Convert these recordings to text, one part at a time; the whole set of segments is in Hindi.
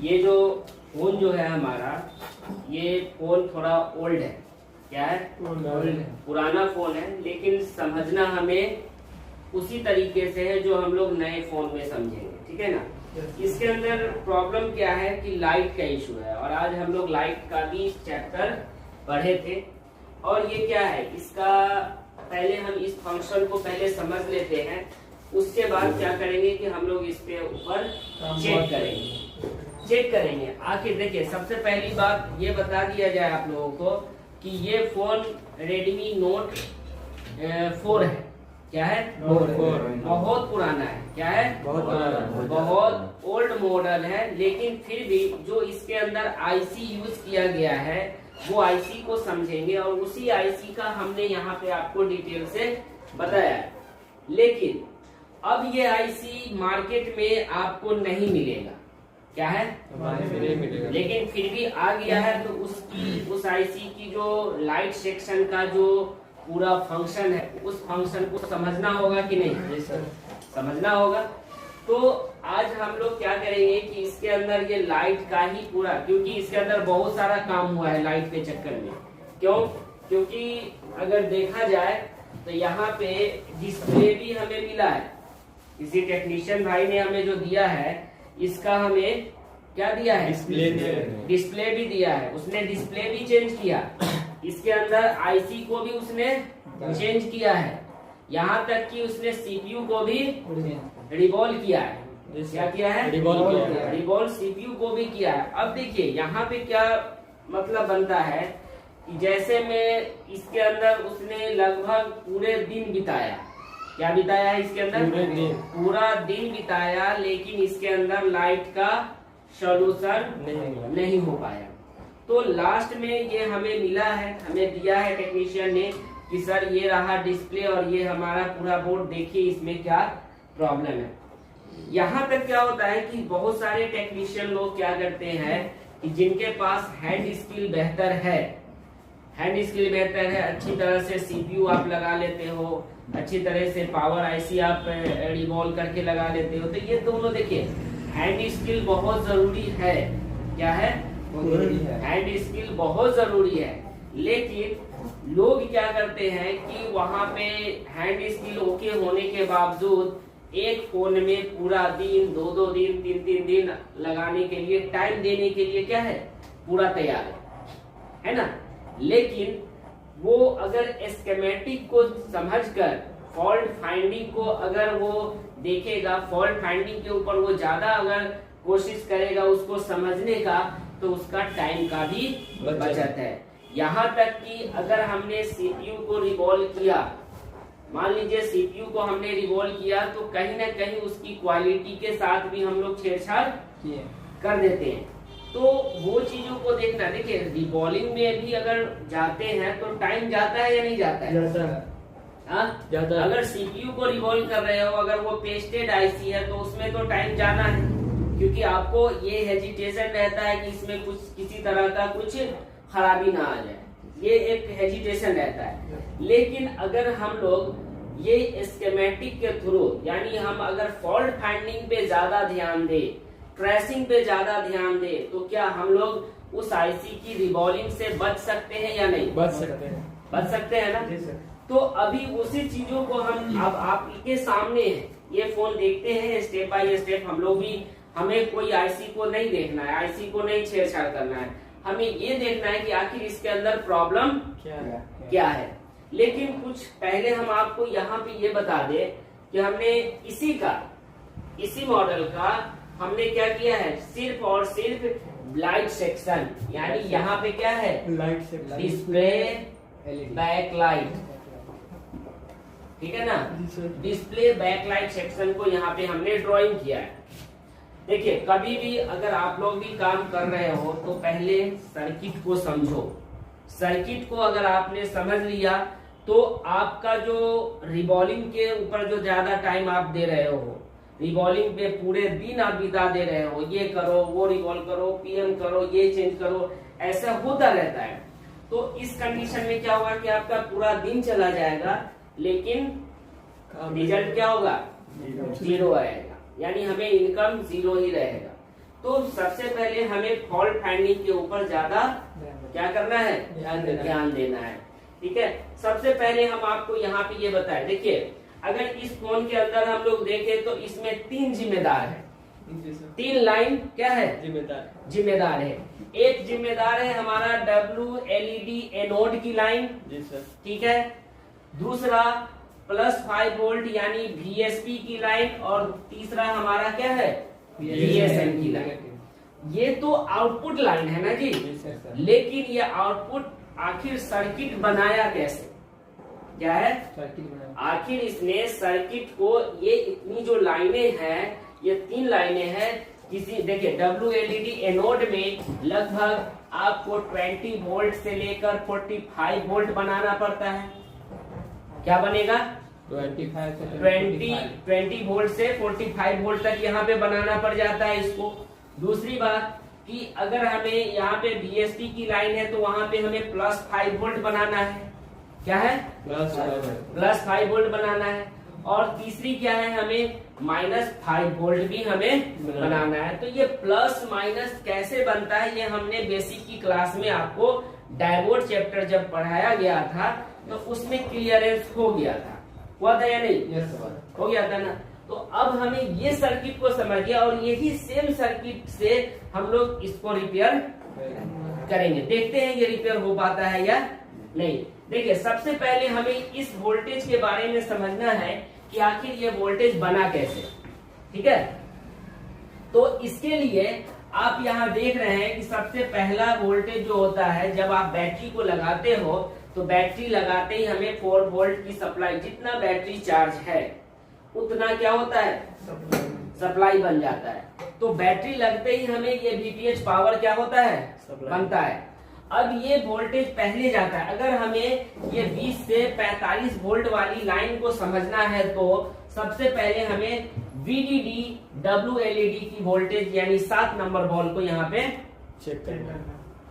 ये जो फोन जो है हमारा, ये फोन थोड़ा ओल्ड है। क्या है? ओल्ड है, पुराना फोन है, लेकिन समझना हमें उसी तरीके से है जो हम लोग नए फोन में समझेंगे। ठीक है ना? इसके अंदर प्रॉब्लम क्या है कि लाइट का इशू है, और आज हम लोग लाइट का भी चैप्टर पढ़े थे। और ये क्या है, इसका पहले हम इस फंक्शन को पहले समझ लेते हैं, उसके बाद क्या करेंगे कि हम लोग इस पे ऊपर चेक करेंगे। आखिर देखिए, सबसे पहली बात ये बता दिया जाए आप लोगों को कि ये फोन Redmi Note 4 है। क्या है? बहुत पुराना है। क्या है? बहुत ओल्ड मॉडल है, लेकिन फिर भी जो इसके अंदर आईसी यूज किया गया है वो आईसी को समझेंगे, और उसी आईसी का हमने यहाँ पे आपको डिटेल से बताया है। लेकिन अब ये आईसी मार्केट में आपको नहीं मिलेगा। क्या है? लेकिन फिर भी आ गया है, तो उस आईसी की जो लाइट सेक्शन का जो पूरा फंक्शन है, उस फंक्शन को समझना होगा कि नहीं? समझना होगा। तो आज हम लोग क्या करेंगे कि इसके अंदर ये लाइट का ही पूरा, क्योंकि इसके अंदर बहुत सारा काम हुआ है लाइट के चक्कर में। क्यों? क्योंकि अगर देखा जाए तो यहाँ पे डिस्प्ले भी हमें मिला है। किसी टेक्नीशियन भाई ने हमें जो दिया है, इसका हमें क्या दिया है? डिस्प्ले भी दिया है। उसने डिस्प्ले भी चेंज किया, इसके अंदर आईसी को भी उसने चेंज किया है, यहाँ तक कि उसने सीपीयू को भी रिवॉल्व किया है। क्या किया है? रिवॉल्व सीपीयू को भी किया है। अब देखिए यहाँ पे क्या मतलब बनता है कि जैसे में इसके अंदर उसने लगभग पूरे दिन बिताया। क्या बिताया है इसके अंदर? पूरा दिन बिताया, लेकिन इसके अंदर लाइट का सॉल्यूशन नहीं हो पाया। तो लास्ट में ये हमें मिला है, हमें दिया है टेक्नीशियन ने कि सर ये रहा डिस्प्ले और ये हमारा पूरा बोर्ड, देखिए इसमें क्या प्रॉब्लम है। यहाँ तक क्या होता है कि बहुत सारे टेक्नीशियन लोग क्या करते हैं कि जिनके पास हैंड स्किल बेहतर है, अच्छी तरह से सीपीयू आप लगा लेते हो, अच्छी तरह से पावर आईसी आप रिवॉल्व करके लगा लेते हो, तो ये दोनों देखिए हैंड स्किल बहुत जरूरी है। क्या है? हैंड स्किल बहुत जरूरी है। लेकिन लोग क्या करते हैं कि वहाँ पे हैंड स्किल ओके होने के बावजूद एक फोन में पूरा दिन, 2-2 दिन, 3-3 दिन लगाने के लिए, टाइम देने के लिए क्या है, पूरा तैयार है ना? लेकिन वो अगर स्कीमेटिक को समझकर फॉल्ट फाइंडिंग को अगर वो देखेगा, फॉल्ट फाइंडिंग के ऊपर वो ज्यादा अगर कोशिश करेगा उसको समझने का, तो उसका टाइम का भी बचत है। यहाँ तक कि अगर हमने सीपीयू को रिवॉल्व किया, मान लीजिए सीपीयू को हमने रिवॉल्व किया, तो कहीं ना कहीं उसकी क्वालिटी के साथ भी हम लोग छेड़छाड़ कर देते हैं। तो वो चीजों को देखना। देखिए रिवॉल्विंग में भी अगर जाते हैं तो टाइम जाता है या नहीं जाता है? जाता है। अगर सीपीयू को रिवॉल्व कर रहे हो, अगर वो पेस्टेड आईसी है, तो उसमें तो टाइम जाना है, क्योंकि आपको ये हेजिटेशन रहता है कि इसमें कुछ किसी तरह का कुछ खराबी ना आ जाए, ये एक हेजिटेशन रहता है। लेकिन अगर हम लोग ये स्कीमेटिक के थ्रू, यानी हम अगर फॉल्ट फाइंडिंग पे ज्यादा ध्यान दे, ट्रेसिंग पे ज्यादा ध्यान दे, तो क्या हम लोग उस आईसी की रिवॉल्विंग से बच सकते हैं या नहीं? बच सकते हैं ना? तो अभी उसी चीजों को हम अब आपके सामने है, ये फोन देखते हैं स्टेप बाय स्टेप। हम लोग भी, हमें कोई आईसी को नहीं देखना है, आईसी को नहीं छेड़छाड़ करना है, हमें ये देखना है कि आखिर इसके अंदर प्रॉब्लम क्या है। लेकिन कुछ पहले हम आपको यहाँ पे ये बता दे कि हमने इसी मॉडल का हमने क्या किया है, सिर्फ और सिर्फ लाइट सेक्शन, यानी यहाँ पे क्या है, light section, display back light, ठीक है ना? डिस्प्ले बैक लाइट सेक्शन को यहाँ पे हमने ड्राइंग किया है। देखिए कभी भी अगर आप लोग भी काम कर रहे हो तो पहले सर्किट को समझो। सर्किट को अगर आपने समझ लिया तो आपका जो रिवॉल्विंग के ऊपर जो ज्यादा टाइम आप दे रहे हो, रिवॉल्विंग पे पूरे दिन आप बिता दे रहे हो, ये करो, वो रिवॉल्व करो, पीएम करो, ये चेंज करो, ऐसा होता रहता है। तो इस कंडीशन में क्या होगा कि आपका पूरा दिन चला जाएगा, लेकिन रिजल्ट क्या होगा, जीरो आएगा, यानी हमें इनकम जीरो ही रहेगा। तो सबसे पहले हमें फॉल्ट फाइंडिंग के ऊपर ज्यादा क्या करना है, ध्यान देना है। ठीक है, सबसे पहले हम आपको यहाँ पे ये बताएं, देखिए अगर इस फोन के अंदर हम लोग देखें तो इसमें 3 जिम्मेदार है, 3 लाइन क्या है, जिम्मेदार है। एक जिम्मेदार है हमारा WLED एनोड की लाइन, ठीक है। दूसरा +5 वोल्ट यानी VSP की लाइन, और तीसरा हमारा क्या है, VSM की लाइन। ये तो आउटपुट लाइन है ना जी, लेकिन ये आउटपुट आखिर सर्किट बनाया कैसे, क्या है, सर्किट बनाया। आखिर इसने सर्किट को, ये इतनी जो लाइनें हैं, ये 3 लाइनें हैं, किसी देखिए WLED एनोड में लगभग आपको 20 वोल्ट से लेकर 45 वोल्ट बनाना पड़ता है। क्या बनेगा, 20 वोल्ट से 45 वोल्ट तक यहाँ पे बनाना पड़ जाता है इसको। दूसरी बात कि अगर हमें यहाँ पे VSP की लाइन है तो वहां पे हमें +5 वोल्ट बनाना है, क्या है, +5 वोल्ट बनाना है। और तीसरी क्या है, हमें -5 वोल्ट भी हमें बनाना है। तो ये प्लस माइनस कैसे बनता है, ये हमने बेसिक की क्लास में आपको डायोड चैप्टर जब पढ़ाया गया था तो उसमें क्लियरेंस हो गया था, हुआ था या नहीं? हो गया था ना। तो अब हमें ये सर्किट को समझ गया और यही सेम सर्किट से हम लोग इसको रिपेयर करेंगे। देखते हैं ये रिपेयर हो पाता है या नहीं। देखिए सबसे पहले हमें इस वोल्टेज के बारे में समझना है कि आखिर ये वोल्टेज बना कैसे, ठीक है। तो इसके लिए आप यहाँ देख रहे हैं कि सबसे पहला वोल्टेज जो होता है, जब आप बैटरी को लगाते हो तो बैटरी लगाते ही हमें 4 वोल्ट की सप्लाई, जितना बैटरी चार्ज है उतना क्या होता है, सप्लाई बन जाता है। तो बैटरी लगते ही हमें ये VTH पावर क्या होता है, बनता है। अब ये वोल्टेज पहले जाता है, अगर हमें ये 20 से 45 वोल्ट वाली लाइन को समझना है तो सबसे पहले हमें VDD WLED की वोल्टेज यानी 7 नंबर बॉल को यहाँ पे चेक करना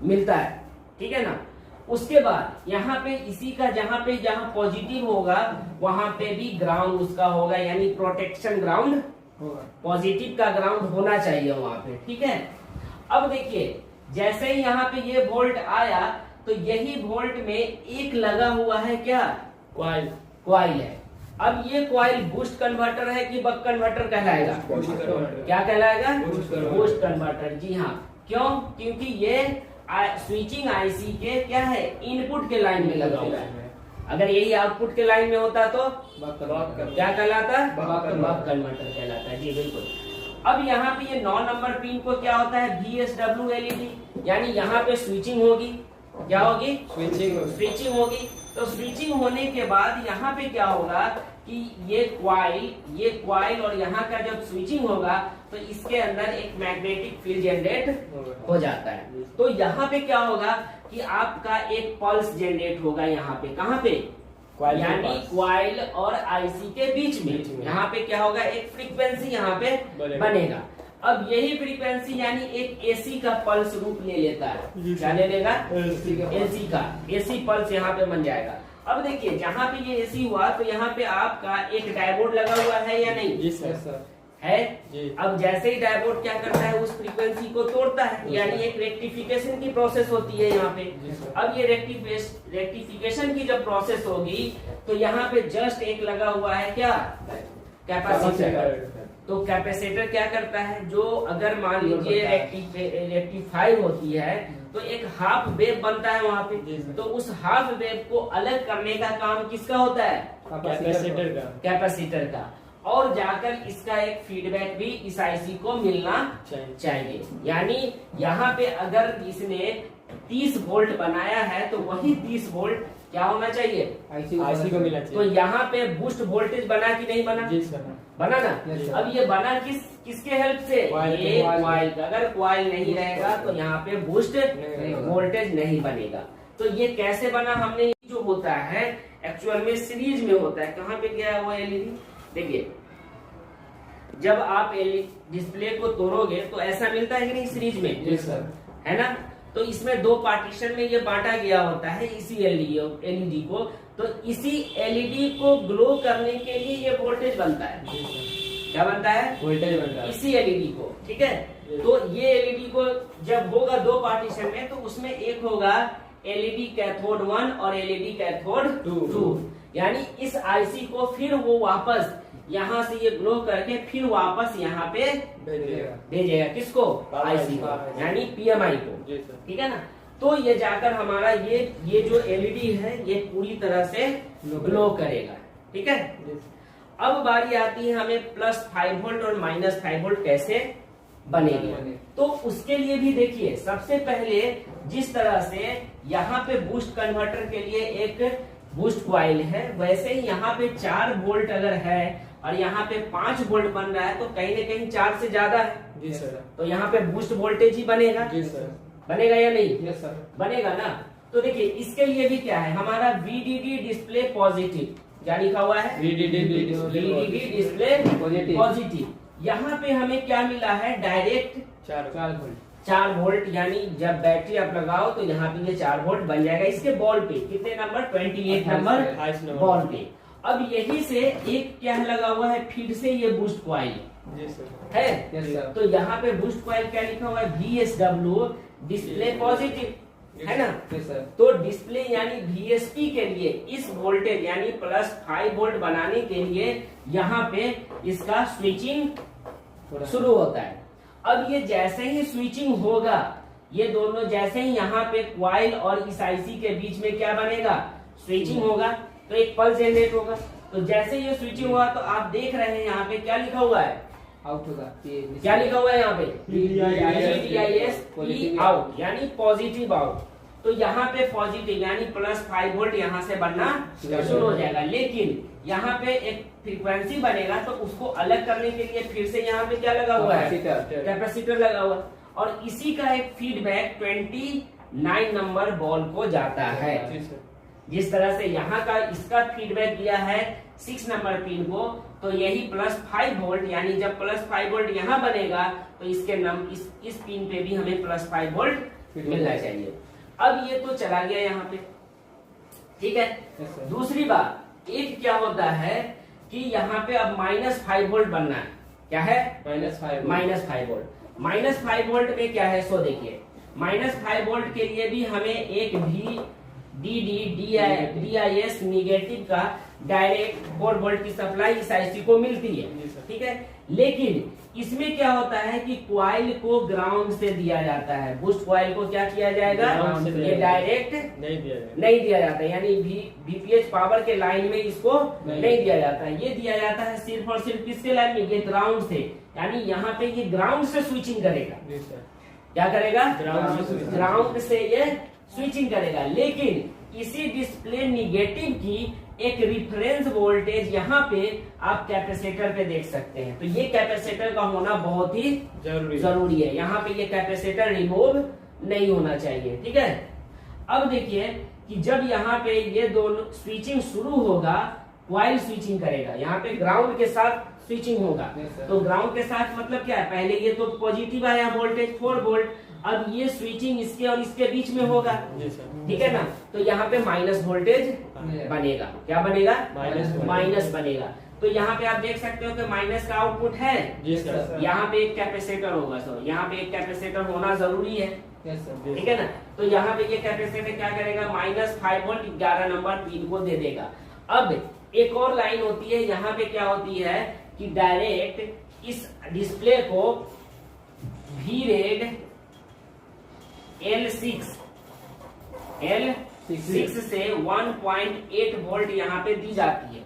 मिलता है, ठीक है ना। उसके बाद यहाँ पे इसी का जहाँ पॉजिटिव होगा वहां पे भी ग्राउंड उसका होगा, यानी प्रोटेक्शन ग्राउंड होगा, पॉजिटिव का ग्राउंड होना चाहिए वहां पे, ठीक है। अब देखिए जैसे ही यहाँ पे ये वोल्ट आया तो यही वोल्ट में एक लगा हुआ है क्या, क्वाइल है। अब ये क्वाइल बूस्ट कन्वर्टर है कि बक कन्वर्टर कहलाएगा, क्या कहलाएगा, बूस्ट कन्वर्टर। जी हाँ, क्यों, क्योंकि ये स्विचिंग आईसी के क्या है, इनपुट के लाइन में लगा हुआ है। अगर यही आउटपुट के लाइन में होता तो क्या कहलाता, बक कन्वर्टर कहलाता है। जी बिल्कुल। अब यहाँ पे ये 9 नंबर पिन को क्या होता है, VSWLED, यानी यहाँ पे स्विचिंग होगी, क्या होगी, स्विचिंग होगी। तो स्विचिंग होने के बाद यहाँ पे क्या होगा कि ये क्वाइल और यहाँ का जब स्विचिंग होगा तो इसके अंदर एक मैग्नेटिक फील्ड जनरेट हो जाता है। तो यहाँ पे क्या होगा कि आपका एक पल्स जनरेट होगा यहाँ पे, कहाँ पे, यानी क्वाइल और आईसी के बीच में यहाँ पे क्या होगा, एक फ्रीक्वेंसी यहाँ पे बनेगा। अब यही फ्रीक्वेंसी यानी एक एसी का पल्स रूप ले लेता है, क्या ले लेगा, एसी पल्स यहाँ पे बन जाएगा। अब देखिए जहाँ पे ये एसी हुआ तो यहाँ पे आपका एक डायोड लगा हुआ है या नहीं, जी सर है जी। अब जैसे ही डायोड क्या करता है, उस फ्रीक्वेंसी को तोड़ता है, यानी एक रेक्टिफिकेशन की प्रोसेस होती है यहाँ पे। अब ये रेक्टिफिकेशन की जब प्रोसेस होगी तो यहाँ पे जस्ट एक लगा हुआ है क्या, कैपेसिटर। तो कैपेसिटर क्या करता है, जो अगर मान लीजिए रेक्टिफाई होती है तो एक हाफ वेव बनता है वहां पे, तो उस हाफ वेव को अलग करने का काम किसका होता है, कैपेसिटर का। और जाकर इसका एक फीडबैक भी इस आईसी को मिलना चाहिए। यानी यहाँ पे अगर इसने 30 वोल्ट बनाया है तो वही 30 वोल्ट क्या होना चाहिए, आईसी को मिलना चाहिए। तो यहाँ पे बूस्ट वोल्टेज बना कि नहीं बना, बना ना। अब ये बना किसके हेल्प से, ये क्वाइल का। अगर क्वाइल नहीं रहेगा तो यहाँ पे बूस्ट वोल्टेज नहीं बनेगा। तो ये कैसे बना, हमने जो होता है एक्चुअल में सीरीज में होता है। कहाँ पे गया है वो एलईडी, देखिए जब आप डिस्प्ले को तोड़ोगे तो ऐसा मिलता है कि नहीं सीरीज में, है ना। तो इसमें 2 पार्टीशन में ये बांटा गया होता है इसी एलईडी को। तो इसी एलईडी को ग्लो करने के लिए ये वोल्टेज बनता है, क्या बनता है, वोल्टेज बनता है इसी एलईडी को, ठीक है। तो ये एलईडी को जब होगा 2 पार्टीशन में, तो उसमें एक होगा एलईडी कैथोड 1 और एलईडी कैथोड 2। यानी इस आईसी को फिर वो वापस यहाँ से ये ग्लो करके फिर वापस यहाँ पे भेजेगा। किसको? आईसी को, यानी पीएमआई को। ठीक है ना। तो ये जाकर हमारा ये जो एलईडी है ये पूरी तरह से ग्लो करेगा। ठीक है। अब बारी आती है हमें +5 वोल्ट और -5 वोल्ट कैसे बनेगी। तो उसके लिए भी देखिए, सबसे पहले जिस तरह से यहाँ पे बूस्ट कन्वर्टर के लिए एक बूस्ट कॉइल है, वैसे ही यहाँ पे 4 वोल्ट अगर है और यहाँ पे 5 वोल्ट बन रहा है, तो कहीं न कहीं 4 से ज्यादा है। जी सर। तो यहाँ पे बूस्ट वोल्टेज ही बनेगा। जी सर। बनेगा या नहीं? Yes sir. बनेगा ना। तो देखिए इसके लिए भी क्या है, हमारा VDD डिस्प्ले पॉजिटिव, क्या लिखा हुआ है? VDD display positive. यहाँ पे हमें क्या मिला है? Direct 4 volt. यानी जब बैटरी आप लगाओ तो यहाँ पे ये 4 वोल्ट बन जाएगा इसके बॉल पे। कितने नंबर? 28 नंबर बॉल पे। अब यही से एक क्या लगा हुआ है, फिर से ये बूस्ट कॉइल है। Yes sir. तो यहाँ पे बूस्ट कॉइल क्या लिखा हुआ है? VSW डिस्प्ले पॉजिटिव, है ना। Yes sir. तो डिस्प्ले यानी VSP के लिए इस वोल्टेज यानी +5 वोल्ट बनाने के लिए यहाँ पे इसका स्विचिंग शुरू होता है। अब ये जैसे ही स्विचिंग होगा, ये दोनों जैसे ही यहाँ पे कॉइल और इस आईसी के बीच में क्या बनेगा? स्विचिंग होगा, तो एक पल्स जनरेट होगा। तो जैसे ये स्विचिंग हुआ तो आप देख रहे हैं यहाँ पे क्या लिखा हुआ है? आउट होगा। क्या लिखा हुआ है यहाँ पे? PDIS आउट, यानी पॉजिटिव आउट। तो यहाँ पे पॉजिटिव यानी +5 वोल्ट यहाँ से बनना शुरू हो जाएगा। लेकिन यहाँ पे एक फ्रीक्वेंसी बनेगा, तो उसको अलग करने के लिए फिर से यहाँ पे क्या लगा हुआ है? कैपेसिटर लगा हुआ। और इसी का एक फीडबैक 29 नंबर बॉल को जाता है। जिस तरह से यहाँ का इसका फीडबैक दिया है 6 नंबर पिन को, तो यही +5 वोल्ट, यानी जब +5 वोल्ट यहाँ बनेगा तो इसके इस पिन पे भी हमें +5 वोल्ट मिलना चाहिए। अब ये तो चला गया यहाँ पे। ठीक है। दूसरी बात, एक क्या होता है कि यहाँ पे अब -5 वोल्ट बनना है। क्या है? -5 वोल्ट। -5 वोल्ट में क्या है, सो देखिए, -5 वोल्ट के लिए भी हमें एक DIS निगेटिव का डायरेक्ट 4 वोल्ट की सप्लाई इस आईसी को मिलती है। ठीक है। लेकिन इसमें क्या होता है कि कॉइल को ग्राउंड से दिया जाता है। बूस्ट कॉइल को क्या किया जाएगा? ये डायरेक्ट नहीं दिया जाता है, यानी VPH पावर के लाइन में इसको नहीं दिया जाता है। ये दिया जाता है सिर्फ और सिर्फ किसके लाइन में? ये ग्राउंड से। यानी यहाँ पे ये ग्राउंड से स्विचिंग करेगा। क्या करेगा? ग्राउंड से ये स्विचिंग करेगा। लेकिन इसी डिस्प्ले निगेटिव की एक रिफरेंस वोल्टेज यहाँ पे आप कैपेसिटर पे देख सकते हैं। तो ये कैपेसिटर का होना बहुत ही जरूरी है। यहाँ पे ये कैपेसिटर रिमूव नहीं होना चाहिए। ठीक है। अब देखिए कि जब यहाँ पे ये दोनों स्विचिंग शुरू होगा, कॉइल स्विचिंग करेगा, यहाँ पे ग्राउंड के साथ स्विचिंग होगा। तो ग्राउंड के साथ मतलब क्या है? पहले ये तो पॉजिटिव आया वोल्टेज 4 वोल्ट, अब ये स्विचिंग इसके और इसके बीच में होगा। ठीक है ना। तो यहाँ पे माइनस वोल्टेज बनेगा। क्या बनेगा? माइनस बनेगा। तो यहाँ पे आप देख सकते हो कि माइनस का आउटपुट है। यहाँ पे एक कैपेसिटर होगा, सो यहाँ पे एक कैपेसिटर होना जरूरी है। ठीक है ना। तो यहाँ पे ये कैपेसिटर क्या करेगा? -5 वोल्ट 11 नंबर पिन को दे देगा। अब एक और लाइन होती है, यहाँ पे क्या होती है कि डायरेक्ट इस डिस्प्ले को VRED L6 से 1.8 वोल्ट यहाँ पे दी जाती है।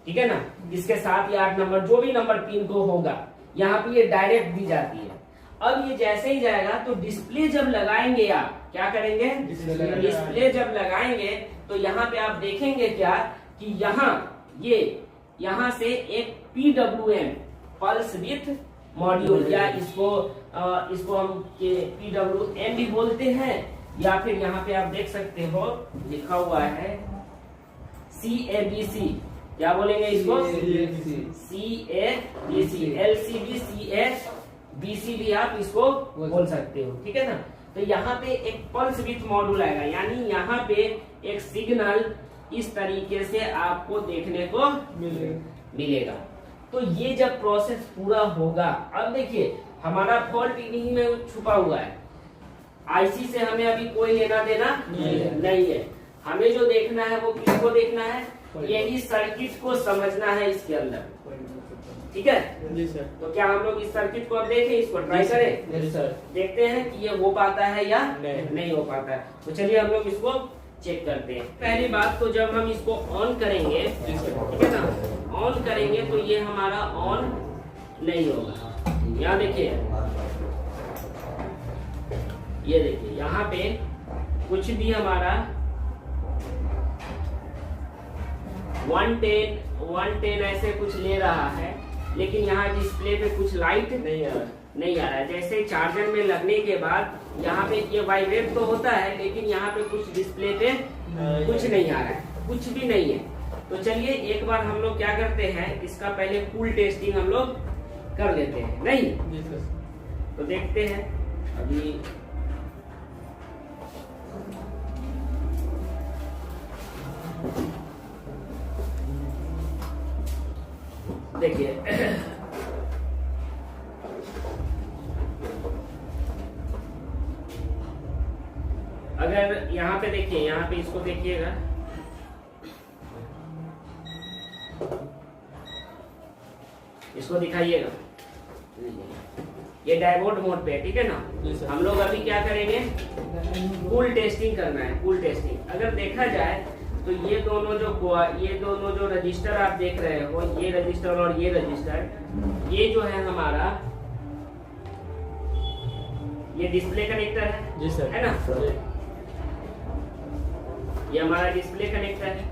ठीक है ना। इसके साथ ये 8 नंबर जो भी नंबर पिन को होगा यहाँ पे ये डायरेक्ट दी जाती है। अब ये जैसे ही जाएगा तो डिस्प्ले जब लगाएंगे, आप क्या करेंगे? डिस्प्ले जब लगाएंगे तो यहाँ पे आप देखेंगे क्या कि यहाँ से एक PWM पल्स विथ मॉड्यूल, या इसको हम PWM भी बोलते हैं, या फिर यहाँ पे आप देख सकते हो लिखा हुआ है CABC। क्या बोलेंगे इसको? CABC, LCB, CABC भी आप इसको बोल सकते हो। ठीक है ना। तो यहाँ पे एक पल्स विथ मॉड्यूल आएगा, यानी यहाँ पे एक सिग्नल इस तरीके से आपको देखने को मिलेगा। तो ये जब प्रोसेस पूरा होगा, अब देखिए हमारा फॉल्ट इन्हीं में छुपा हुआ है। आईसी से हमें अभी कोई लेना देना नहीं है। हमें जो देखना है वो किसको देखना है, यही सर्किट को समझना है इसके अंदर, ठीक है जी सर। तो क्या हम लोग इस सर्किट को अब देखें, इसको ट्राई करें, जी सर। देखते हैं कि ये हो पाता है या नहीं। नहीं हो पाता है। तो चलिए हम लोग इसको चेक करते हैं। पहली बात तो जब हम इसको ऑन करेंगे, जी सर। ठीक है ना, ऑन करेंगे तो ये हमारा ऑन नहीं होगा। यहाँ देखिए, ये देखिए यहाँ पे कुछ भी हमारा 110 ऐसे कुछ ले रहा है, लेकिन यहाँ डिस्प्ले पे कुछ लाइट नहीं आ रहा है। जैसे चार्जर में लगने के बाद यहाँ पे ये वाइब्रेट तो होता है, लेकिन यहाँ पे कुछ डिस्प्ले पे कुछ नहीं आ रहा है, कुछ भी नहीं है। तो चलिए एक बार हम लोग क्या करते हैं, इसका पहले कूल टेस्टिंग हम लोग कर लेते हैं, नहीं जी सर। तो देखते हैं अभी। देखिए अगर यहाँ पे देखिए, यहाँ पे इसको देखिएगा, इसको दिखाइएगा, ये डायोड मोड पे है, ठीक है ना। हम लोग अभी क्या करेंगे, कूल टेस्टिंग करना है, कूल टेस्टिंग। अगर देखा जाए तो ये दोनों जो रजिस्टर आप देख रहे हो, ये रजिस्टर और ये रजिस्टर, ये जो है हमारा ये डिस्प्ले कनेक्टर है, जी सर, है ना। ये हमारा डिस्प्ले कनेक्टर है,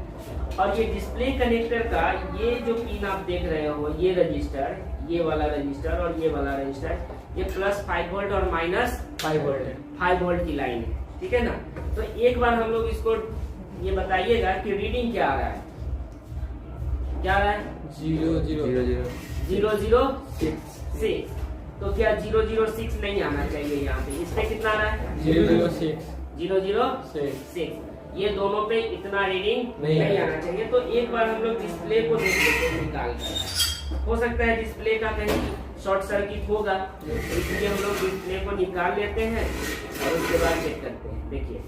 और ये डिस्प्ले कनेक्टर का ये जो पिन आप देख रहे हो, ये रजिस्टर, ये वाला रजिस्टर और ये वाला रजिस्टर, ये +5 वोल्ट और -5 वोल्ट है, 5 वोल्ट की लाइन है, ठीक है ना। तो एक बार हम लोग इसको ये बताइएगा कि रीडिंग क्या आ रहा है, क्या आ रहा है, 006। तो क्या 006 नहीं आना चाहिए यहाँ पे, इस पे कितना आ रहा है, 006। ये दोनों पे इतना रीडिंग नहीं आना चाहिए। तो एक बार हम लोग डिस्प्ले को देख लेते हैं निकाल कर, हो सकता है डिस्प्ले का कहीं शॉर्ट सर्किट होगा, इसलिए हम लोग डिस्प्ले को निकाल लेते हैं और उसके बाद चेक करते हैं। देखिए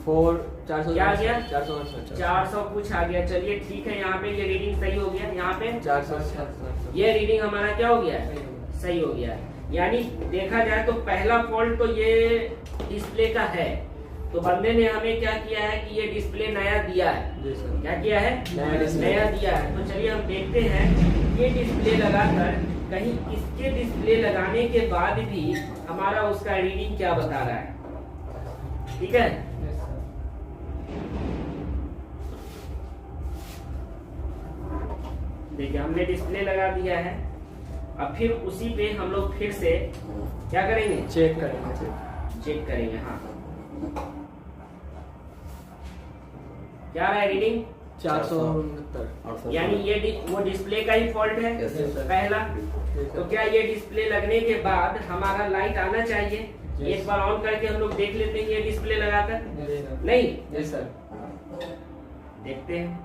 400 क्या आ गया, 400 कुछ आ गया। चलिए ठीक है, यहाँ पे ये रीडिंग सही हो गया, यहाँ पे 400 ये रीडिंग हमारा क्या हो गया, सही हो गया। यानी देखा जाए तो पहला फॉल्ट तो ये डिस्प्ले का है, तो बंदे ने हमें क्या किया है कि ये डिस्प्ले नया दिया है, क्या किया है, नया दिया है। तो चलिए हम देखते हैं ये डिस्प्ले लगाकर, कहीं इसके डिस्प्ले लगाने के बाद भी हमारा उसका रीडिंग क्या बता रहा है, ठीक है। देखिए हमने डिस्प्ले लगा दिया है, अब फिर उसी पे हम लोग फिर से क्या करेंगे, चेक करेंगे। हाँ क्या रहा है रीडिंग, 469। यानी ये वो डिस्प्ले का ही फॉल्ट है पहला। तो क्या ये डिस्प्ले लगने के बाद हमारा लाइट आना चाहिए, एक बार ऑन करके हम लोग देख लेते हैं ये डिस्प्ले लगाकर, नहीं सर, देखते हैं।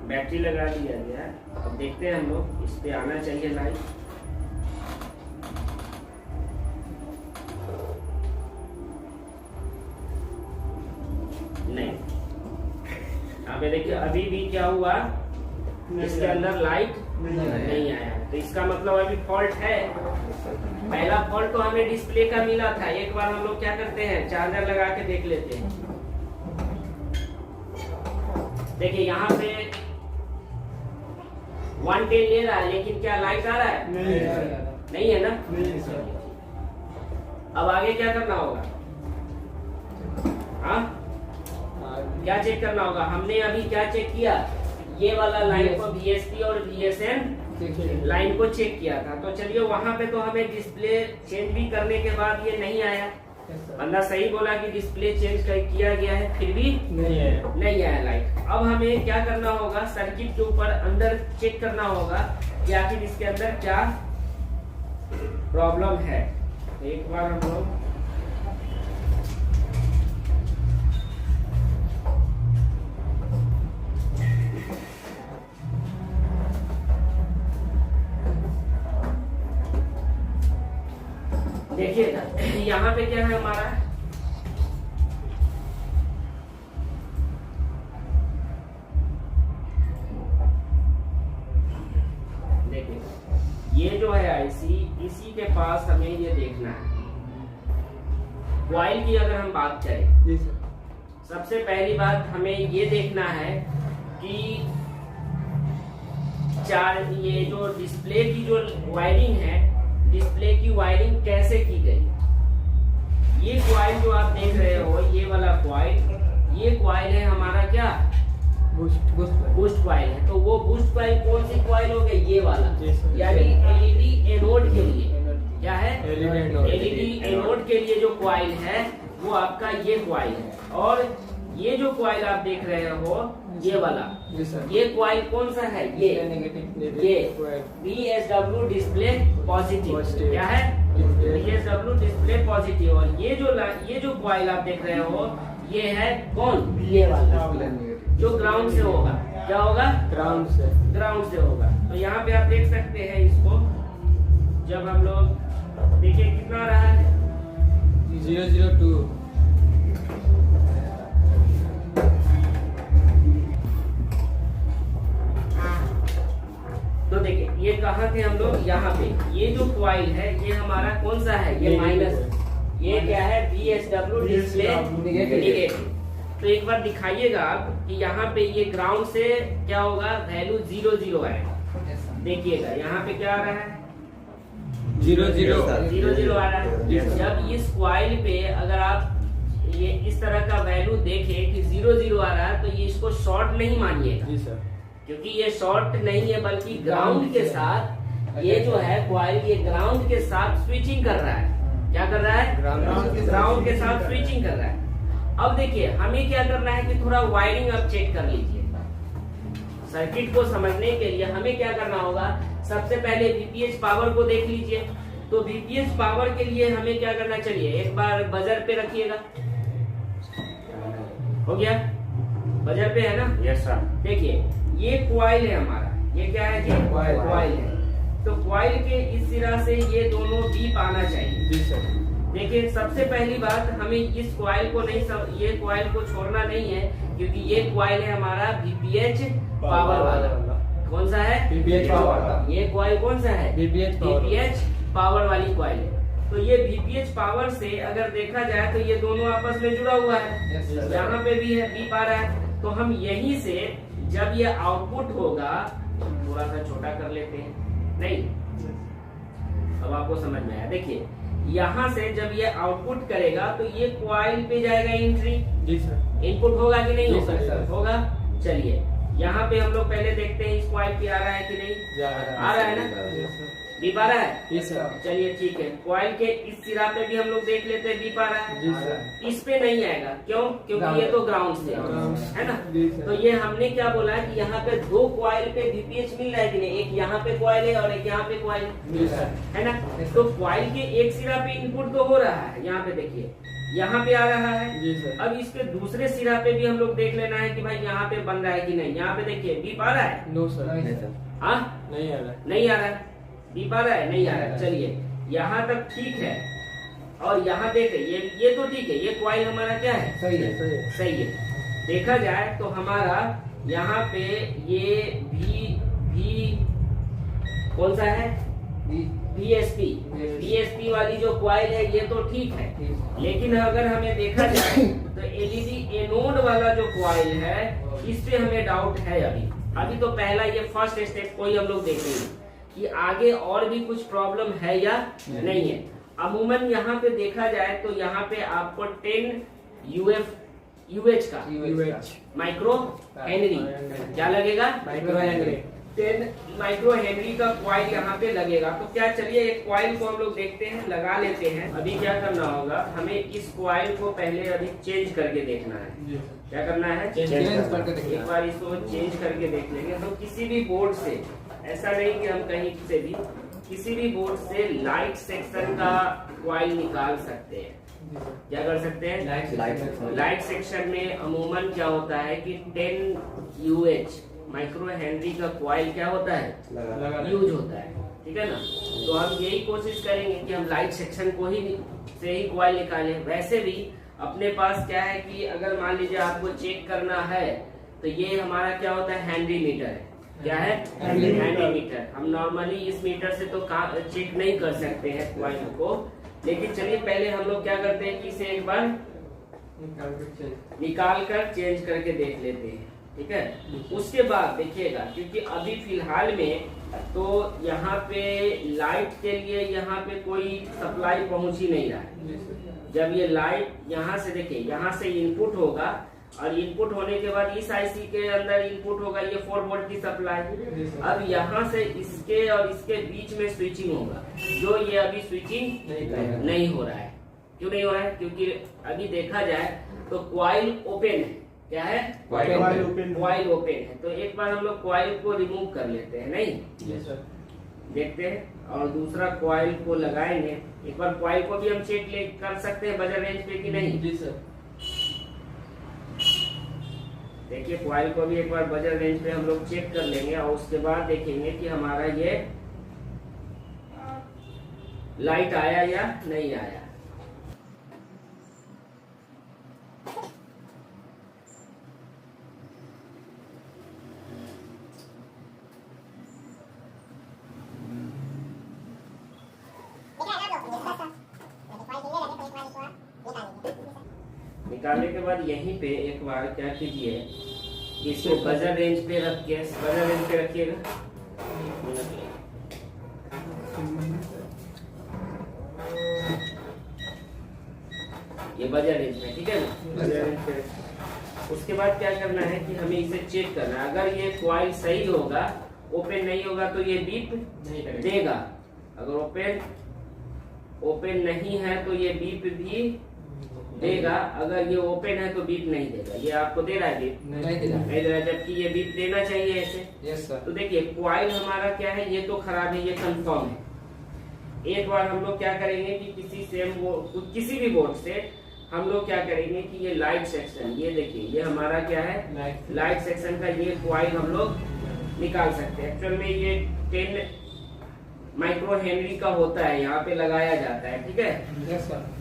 बैटरी लगा दिया गया, अब देखते हैं हम लोग, इस पे आना चाहिए लाइट, नहीं। यहाँ पे देखिए अभी भी क्या हुआ, इसके अंदर लाइट नहीं आया, तो इसका मतलब अभी फॉल्ट है। पहला फॉल्ट तो हमें डिस्प्ले का मिला था। एक बार हम लोग क्या करते हैं, चार्जर लगा के देख लेते हैं। देखिए यहाँ पे 110 ले रहा है, लेकिन क्या लाइट आ रहा है, नहीं है ना। अब आगे क्या करना होगा, हाँ क्या चेक करना होगा, हमने अभी क्या चेक किया, ये वाला लाइन को VSP और VSN लाइन को चेक किया था। तो चलिए वहां पे तो हमें डिस्प्ले चेंज भी करने के बाद ये नहीं आया, बंदा सही बोला कि डिस्प्ले चेंज किया गया है, फिर भी नहीं आया लाइट। अब हमें क्या करना होगा, सर्किट के ऊपर अंदर चेक करना होगा कि आखिर इसके अंदर क्या प्रॉब्लम है। एक बार हम लोग देखिएगा यहाँ पे क्या है हमारा, देखिए ये जो है आईसी, इसी के पास हमें ये देखना है। कॉइल की अगर हम बात करें जी सर, सबसे पहली बात हमें ये देखना है कि ये जो डिस्प्ले की जो वायरिंग है, डिस्प्ले की वायरिंग कैसे की गई। ये कॉइल जो आप देख रहे हो, ये वाला कॉइल, ये कॉइल है हमारा क्या, बूस्ट कॉइल है। तो वो बूस्ट कॉइल कौन सी कॉइल हो गई, ये वाला, यानी एलईडी एनोड के लिए क्या है, एलईडी एनोड के लिए जो कॉइल है वो आपका ये कॉइल है। और ये जो कॉइल आप देख रहे हो ये वाला, ये कॉइल कौन सा है, ये VSW डिस्प्ले पॉजिटिव, क्या है VSW डिस्प्ले पॉजिटिव। और ये जो कॉइल आप देख रहे हो ये है कौन, ये वाला जो ग्राउंड से होगा, क्या होगा, ग्राउंड से होगा। तो यहाँ पे आप देख सकते हैं इसको, जब हम लोग देखिए कितना आ रहा है 002। तो देखिए ये कहाँ थे हम लोग, यहाँ पे। ये जो कॉइल है ये हमारा कौन सा है, ये माइनस, ये क्या है VSW डिस्प्ले नेगेटिव। तो एक बार दिखाइएगा आप कि यहाँ पे ये ग्राउंड से क्या होगा, वैल्यू 00 आएगा। देखिएगा यहाँ पे क्या आ रहा है, 00 आ रहा है। जब इस कॉइल पे अगर आप ये इस तरह का वैल्यू देखें कि 00 आ रहा है, तो ये इसको शॉर्ट नहीं मानिएगा जी सर, क्योंकि ये शॉर्ट नहीं है, बल्कि ग्राउंड के साथ ये जो है कॉइल, ये ग्राउंड के साथ स्विचिंग कर रहा है। क्या कर रहा है, ग्राउंड के साथ स्विचिंग कर रहा है। अब देखिए हमें क्या करना है कि थोड़ा वायरिंग आप चेक कर लीजिए। सर्किट को समझने के लिए हमें क्या करना होगा, सबसे पहले VPH पावर को देख लीजिए। तो VPH पावर के लिए हमें क्या करना, चलिए एक बार बजर पे रखिएगा, हो गया, बजर पे है ना, यस सर। देखिए ये कॉइल है हमारा, ये क्या है, ये कॉइल है। तो कॉइल के इस सिरा से ये दोनों बीप आना चाहिए जी सर। देखिए सबसे पहली बात, हमें इस कॉइल को नहीं, ये कॉइल को छोड़ना नहीं है, क्योंकि ये कॉइल है हमारा VPH पावर वाला। कौन सा है, VPH पावर। ये कॉइल कौन सा है, VPH पावर वाली कॉइल है। तो ये VPH पावर से अगर देखा जाए तो ये दोनों आपस में जुड़ा हुआ है, यहाँ पे भी है, बीप आ रहा है। तो हम यहीं से जब ये आउटपुट होगा, थोड़ा सा छोटा कर लेते हैं, नहीं अब आपको समझ में आया। देखिए यहाँ से जब ये आउटपुट करेगा तो ये कॉइल पे जाएगा एंट्री, जी सर। इनपुट होगा कि नहीं होगा, होगा। चलिए यहाँ पे हम लोग पहले देखते हैं इस कॉइल पे आ रहा है कि नहीं, आ रहा है ना, बीप आ रहा है, चलिए ठीक है। कॉइल के इस सिरा पे भी हम लोग देख लेते हैं, बीप आ रहा है। इस पे नहीं आएगा, क्यों, क्योंकि ये तो ग्राउंड से है ना। तो ये हमने क्या बोला कि यहाँ पे दो कॉइल पे VPH मिल रहा है कि नहीं, एक यहाँ पे कॉइल है और एक यहाँ पे कॉइल है ना। तो कॉइल के एक सिरा पे इनपुट तो हो रहा है, यहाँ पे देखिए यहाँ पे आ रहा है। अब इसके दूसरे सिरा पे भी हम लोग देख लेना है कि भाई यहाँ पे बन रहा है कि नहीं। यहाँ पे देखिए बीप आ रहा है, नो सर, हाँ नहीं आ रहा है, नहीं आ रहा है, बीप आ रहा है, नहीं आ रहा है। चलिए यहाँ तक ठीक है। और यहाँ देखे ये तो ठीक है, ये कॉइल हमारा क्या है, सही है, सही है। देखा जाए तो हमारा यहाँ पे ये भी कौन सा है, VSP वाली जो कॉइल है ये तो ठीक है। लेकिन अगर हमें देखा जाए तो एलईडी एनोड वाला जो कॉइल है इस पे हमें डाउट है। अभी तो पहला ये फर्स्ट स्टेप को ही हम लोग देखेंगे कि आगे और भी कुछ प्रॉब्लम है या नहीं है। अमूमन यहाँ पे देखा जाए तो यहाँ पे आपको 10 UH का माइक्रो हेनरी क्या लगेगा, माइक्रो हेनरी 10 माइक्रो हेनरी का कॉइल यहाँ पे लगेगा। तो क्या, चलिए एक कॉइल को हम लोग देखते हैं, लगा लेते हैं। अभी क्या करना होगा, हमें इस कॉइल को पहले अभी चेंज करके देखना है। क्या करना है, चेंज करके एक बार इसको चेंज करके देख लेंगे। हम किसी भी बोर्ड से, ऐसा नहीं कि हम कहीं से भी, किसी भी बोर्ड से लाइट सेक्शन का कॉइल निकाल सकते हैं। क्या कर सकते हैं, लाइट सेक्शन में अमूमन क्या होता है कि 10 UH माइक्रो हेनरी का कॉइल क्या होता है, यूज होता है। ठीक है ना। तो हम यही कोशिश करेंगे कि हम लाइट सेक्शन को ही से ही कॉइल निकालें। वैसे भी अपने पास क्या है कि अगर मान लीजिए आपको चेक करना है तो ये हमारा क्या होता है, हैंडी मीटर है। क्या है, हैंडी मीटर। हम नॉर्मली इस मीटर से तो चेक नहीं कर सकते हैं कॉइल को, लेकिन चलिए पहले हम लोग क्या करते हैं कि इसे एक बार निकाल कर चेंज करके देख लेते हैं, ठीक है। उसके बाद देखिएगा, क्योंकि अभी फिलहाल में तो यहाँ पे लाइट के लिए यहाँ पे कोई सप्लाई पहुंच ही नहीं रहा है। जब ये लाइट यहाँ से देखिए, यहाँ से इनपुट होगा और इनपुट होने के बाद इस आईसी के अंदर इनपुट होगा ये 4 वोल्ट की सप्लाई। अब यहाँ से इसके और इसके बीच में स्विचिंग होगा, जो ये अभी स्विचिंग नहीं हो रहा है। क्यों नहीं हो रहा है? क्योंकि अभी देखा जाए तो कॉइल ओपन है। क्या है? कॉइल ओपन है। तो एक बार हम लोग कॉइल को रिमूव कर लेते हैं, नहीं देखते हैं, और दूसरा कॉइल को लगाएंगे। एक बार कॉइल को भी हम चेक कर सकते हैं बजर रेंज पे कि नहीं। जी सर। देखिए कॉइल को भी एक बार बजर रेंज पे हम लोग चेक कर लेंगे और उसके बाद देखेंगे कि हमारा ये लाइट आया या नहीं आया। निकालने के बाद यहीं पे एक बार क्या कीजिए, इसको बजर रेंज पे रख के, बजर रेंज पे रखिएगा। ये बजर रेंज पे, ठीक है ना, बजर रेंज पे। उसके बाद क्या करना है कि हमें इसे चेक करना है। अगर ये कॉइल सही होगा, ओपन नहीं होगा तो ये बीप नहीं देगा। अगर ओपन नहीं है तो ये बीप भी देगा। अगर ये ओपन है तो बीप नहीं देगा। ये आपको दे रहा है बीप? नहीं दे रहा, जबकि ये बीप देना चाहिए ऐसे। Yes sir. तो देखिए कॉइल हमारा क्या है, ये तो खराब है, ये कंफर्म है। एक बार हम लोग क्या करेंगे कि किसी भी बोर्ड से हम लोग क्या करेंगे कि ये लाइट सेक्शन, ये देखिए ये हमारा क्या है, लाइट सेक्शन का ये कॉइल हम लोग निकाल सकते हैं। एक्चुअल में ये 10 माइक्रो हेनरी का होता है, यहाँ पे लगाया जाता है, ठीक है। Yes sir.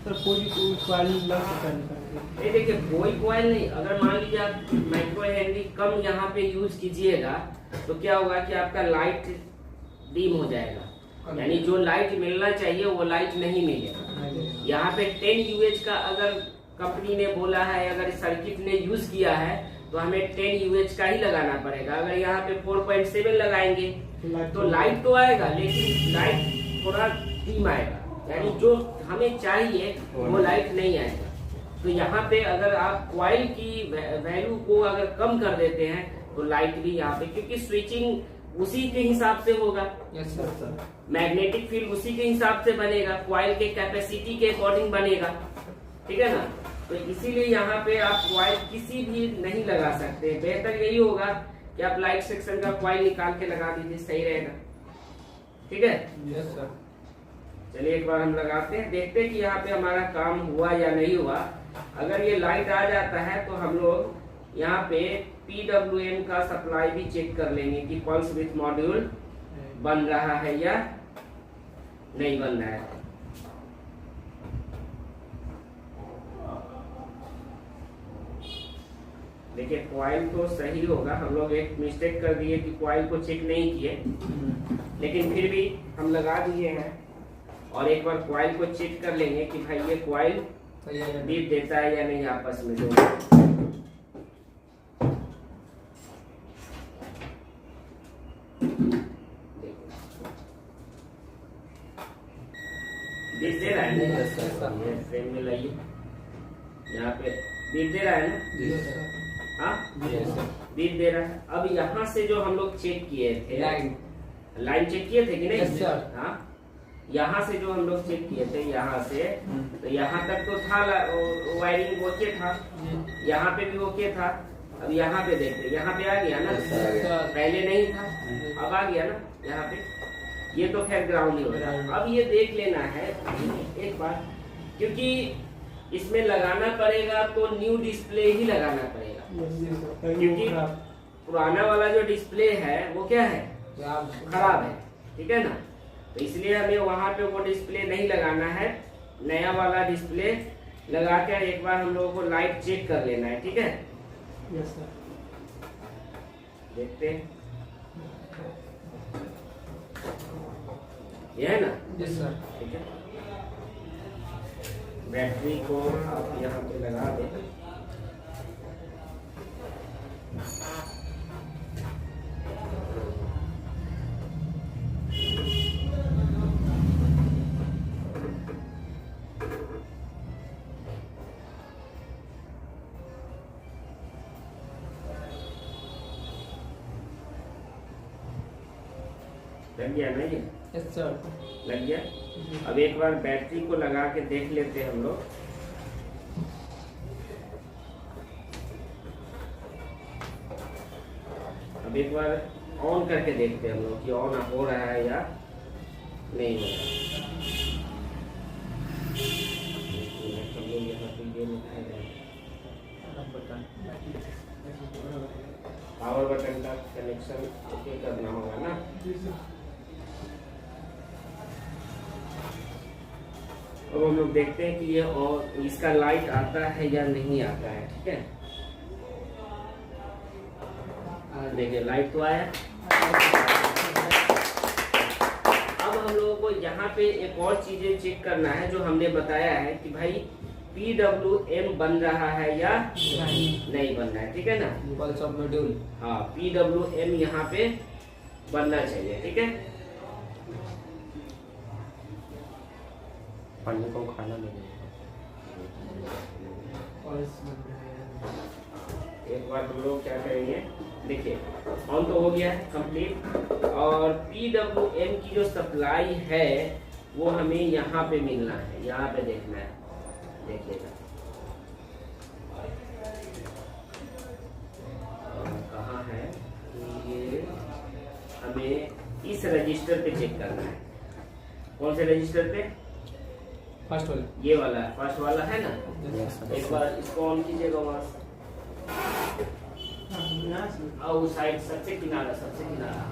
कोई कॉइल लग सकता है? देखिए कोई कॉइल नहीं। अगर मान लीजिए आप माइक्रो हेनरी कम यहाँ पे यूज कीजिएगा तो क्या होगा कि आपका लाइट डीम हो जाएगा, यानी जो लाइट मिलना चाहिए वो लाइट नहीं मिलेगा। यहाँ पे 10 यूएच का अगर कंपनी ने बोला है, अगर सर्किट ने यूज किया है तो हमें 10 यूएच का ही लगाना पड़ेगा। अगर यहाँ पे 4.7 लगाएंगे तो लाइट तो आएगा, लेकिन लाइट थोड़ा डीम आएगा, यानी जो हमें चाहिए वो लाइट नहीं आएगा। तो यहाँ पे अगर आप कॉइल की वैल्यू को अगर कम कर देते हैं तो लाइट भी यहाँ पे, क्योंकि स्विचिंग उसी के हिसाब से होगा। Yes sir. मैग्नेटिक फील्ड उसी के हिसाब से बनेगा, कॉइल के कैपेसिटी के अकॉर्डिंग बनेगा, ठीक है ना। तो इसीलिए यहाँ पे आप कॉइल किसी भी नहीं लगा सकते। बेहतर यही होगा कि आप लाइट सेक्शन का कॉइल निकाल के लगा दीजिए, सही रहेगा, ठीक है। Yes sir. चलिए एक बार हम लगाते हैं, देखते हैं कि यहाँ पे हमारा काम हुआ या नहीं हुआ। अगर ये लाइट आ जाता है तो हम लोग यहाँ पे PWM का सप्लाई भी चेक कर लेंगे कि पल्स विथ मॉड्यूल बन रहा है या नहीं बन रहा है। देखिए कॉइल तो सही होगा। हम लोग एक मिस्टेक कर दिए कि कॉइल को चेक नहीं किए, लेकिन फिर भी हम लगा दिए हैं। और एक बार कॉइल को चेक कर लेंगे कि भाई ये कॉइल बीप देता है या नहीं आपस में। बीप दे रहा है ना, फ्रेम में लाइए, यहाँ पे बीप दे रहा है ना। हाँ बीप दे रहा है। अब यहाँ से जो हम लोग चेक किए थे, लाइन चेक किए थे कि नहीं? हाँ, यहाँ से जो हम लोग चेक किए थे, यहाँ से तो यहाँ तक तो था वायरिंग ओके था, यहाँ पे भी ओके था। अब यहाँ पे देखते, यहाँ पे आ गया ना, पहले नहीं था, अब आ गया ना यहाँ पे। ये तो खैर ग्राउंड ही होगा। अब ये देख लेना है एक बार, क्योंकि इसमें लगाना पड़ेगा तो न्यू डिस्प्ले ही लगाना पड़ेगा, क्योंकि पुराना वाला जो डिस्प्ले है वो क्या है, खराब है, ठीक है ना। तो इसलिए हमें वहां पे वो डिस्प्ले नहीं लगाना है, नया वाला डिस्प्ले लगा कर एक बार हम लोगों को लाइट चेक कर लेना है, ठीक है। Yes sir. देखते हैं, ये है ना। Yes sir. ठीक है, बैटरी को आप यहाँ पे लगा दें। लग गया ना ये? Yes sir. लग गया। अब एक बार बैटरी को लगा के देख लेते हैं हम लोग। अब एक बार ऑन करके देखते हैं हम लोग कि ऑन हो रहा है या नहीं हो रहा। हम लोग यहाँ पे ये लिखा है पावर बटन का कनेक्शन ओके करना होगा ना। अब हम लोग देखते हैं कि ये और इसका लाइट आता है या नहीं आता है, ठीक है। देखिए लाइट तो आया। अब हम लोगों को यहाँ पे एक और चीजें चेक करना है जो हमने बताया है कि भाई PWM बन रहा है या नहीं बन रहा है, ठीक है ना। पल्स ऑफ मॉड्यूल, हाँ, PWM यहाँ पे बनना चाहिए, ठीक है। पानी को खाना नहीं एक बार हम लोग क्या करेंगे, देखिए ऑन तो हो गया है कंप्लीट, और PWM की जो सप्लाई है वो हमें यहाँ पे मिलना है, यहाँ पे देखना है। देखिएगा कहाँ है ये, हमें इस रजिस्टर पे चेक करना है। कौन से रजिस्टर पे? फर्स्ट वाला, ये वाला, फर्स्ट वाला है ना। है। एक बार इसको ऑन कीजिएगा वहां से, उस साइड सबसे किनारा, सबसे किनारा।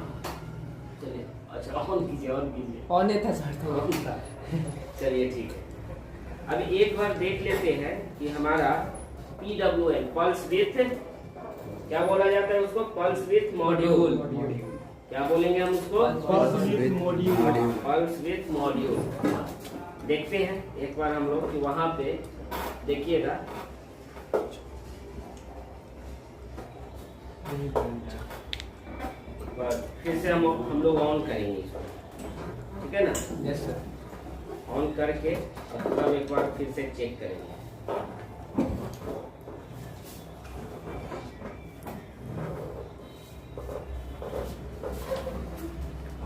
चलिए, अच्छा ऑन कीजिए, ऑन कीजिए। ऑन नहीं था सर, तो ऑन था। चलिए ठीक है। अब एक बार देख लेते हैं कि हमारा PWM पल्स विथ, क्या बोला जाता है उसको? Pulse with module. क्या बोलेंगे हम उसको? Pulse with module. Pulse with module. देखते हैं एक बार हम लोग कि वहां पे देखिएगा। फिर से हम लोग ऑन करेंगे इसको, ठीक है ना। Yes sir. ऑन करके तब एक बार फिर से चेक करेंगे।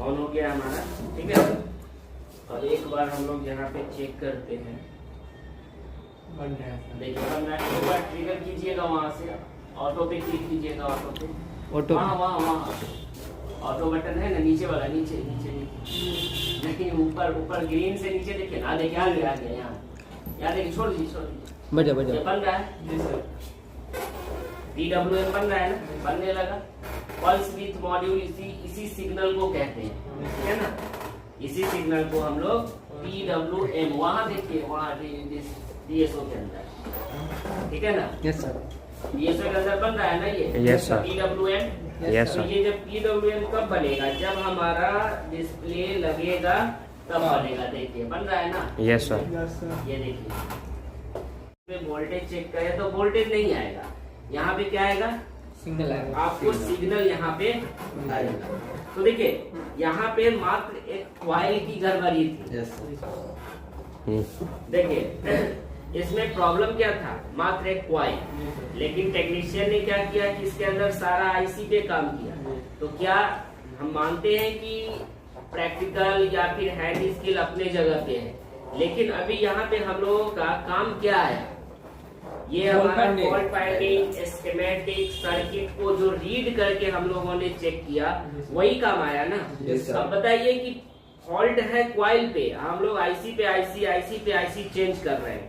ऑन हो गया हमारा, ठीक है। अब एक बार हम लोग यहाँ पे चेक करते हैं। बन रहा है। देखिए एक बार ट्रिगर कीजिएगा, वहां से ऑटो पे क्लिक कीजिएगा, ऑटो पे, ऑटो, वहाँ ऑटो बटन है ना, नीचे वाला, नीचे नीचे नीचे, लेकिन ऊपर ग्रीन से नीचे देखिए ना। देखिए आ गया यहाँ देखिए, छोड़ दीजिए। बजा ये बन रहा है जी सर। PWM बन रहा है ना, बनने लगा। पल्स विथ मॉड्यूल इसी सिग्नल को कहते हैं, ठीक है ना। इसी सिग्नल को हम लोग PWM, वहाँ देखिए, वहाँ DSO के अंदर, ठीक है ना। Yes sir. DSO के अंदर बन रहा है ना ये। Yes sir. PWM। यस तो सर। ये जब PWM कब बनेगा? जब हमारा डिस्प्ले लगेगा तब बनेगा। देखिए बन रहा है ना। Yes sir. ये देखिए, वोल्टेज चेक करें तो वोल्टेज नहीं आएगा, यहाँ पे क्या आएगा? सिग्नल आएगा। आपको सिग्नल यहाँ पे आएगा। तो देखिए यहाँ पे मात्र एक कॉइल की गड़बड़ी थी। यस देखिए इसमें प्रॉब्लम क्या था? मात्र एक कॉइल, लेकिन टेक्नीशियन ने क्या किया कि इसके अंदर सारा आईसी पे काम किया। तो क्या हम मानते हैं कि प्रैक्टिकल या फिर हैंड स्किल अपने जगह पे है, लेकिन अभी यहाँ पे हम लोगों का काम क्या है? ये हमारा फॉल्ट फाइंडिंग, स्कीमेटिक, सर्किट को जो रीड करके हम लोगों ने चेक किया, वही काम आया ना। अब बताइए कि फॉल्ट है कॉइल पे, हम लोग आईसी पे आईसी चेंज कर रहे हैं,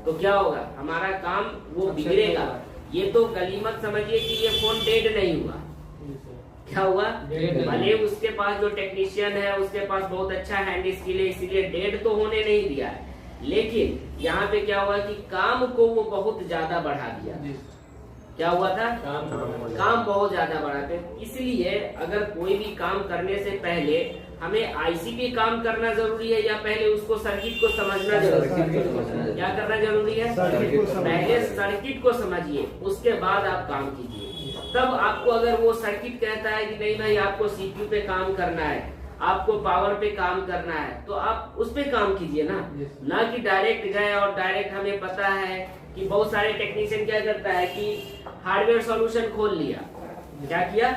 तो क्या होगा? हमारा काम वो बिगड़ेगा। ये तो गली मत समझिए कि ये फोन डेड नहीं हुआ, जी सर। क्या हुआ? Dead। भले उसके पास जो टेक्नीशियन है उसके पास बहुत अच्छा हैंड स्किल है, इसीलिए डेड तो होने नहीं दिया है, लेकिन यहाँ पे क्या हुआ कि काम को वो बहुत ज्यादा बढ़ा दिया। जी। क्या हुआ था? काम बहुत ज्यादा बढ़ाते हैं। इसलिए अगर कोई भी काम करने से पहले हमें आईसी पे काम करना जरूरी है या पहले उसको सर्किट को समझना जरूरी है? क्या करना जरूरी है? पहले सर्किट को समझिए, उसके बाद आप काम कीजिए। तब आपको अगर वो सर्किट कहता है कि नहीं भाई आपको सीपीयू पे काम करना है, आपको पावर पे काम करना है, तो आप उस पे काम कीजिए ना कि डायरेक्ट गए। और डायरेक्ट हमें पता है कि बहुत सारे टेक्नीशियन क्या करता है कि हार्डवेयर सॉल्यूशन खोल लिया। क्या किया?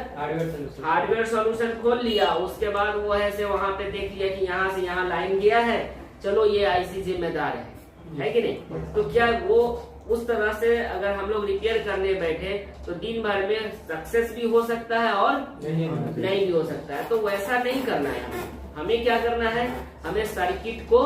हार्डवेयर सॉल्यूशन खोल लिया, उसके बाद वो ऐसे वहां पे देख लिया कि यहाँ से यहाँ लाइन गया है, चलो ये आईसी जिम्मेदार है कि नहीं? तो क्या वो उस तरह से अगर हम लोग रिपेयर करने बैठे तो दिन भर में सक्सेस भी हो सकता है और नहीं भी हो सकता है। तो वैसा नहीं करना है। हमें क्या करना है? हमें सर्किट को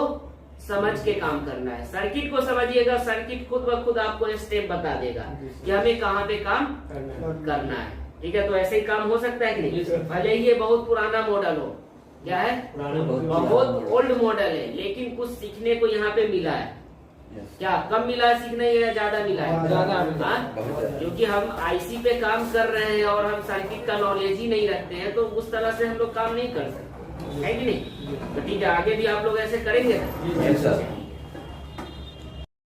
समझ के काम करना है। सर्किट को समझिएगा, सर्किट खुद ब खुद आपको स्टेप बता देगा कि हमें कहाँ पे काम करना है। ठीक है, तो ऐसे ही काम हो सकता है कि नहीं? भले ही ये बहुत पुराना मॉडल हो, क्या है? बहुत ओल्ड मॉडल है, लेकिन कुछ सीखने को यहाँ पे मिला है। क्या कम मिला है सीखने या ज्यादा मिला है? ज्यादा। क्योंकि हम आईसी पे काम कर रहे हैं और हम सर्किट का नॉलेज ही नहीं रखते हैं, तो उस तरह से हम लोग काम नहीं कर सकते, है कि नहीं? तो ठीक है, आगे भी आप लोग ऐसे करेंगे।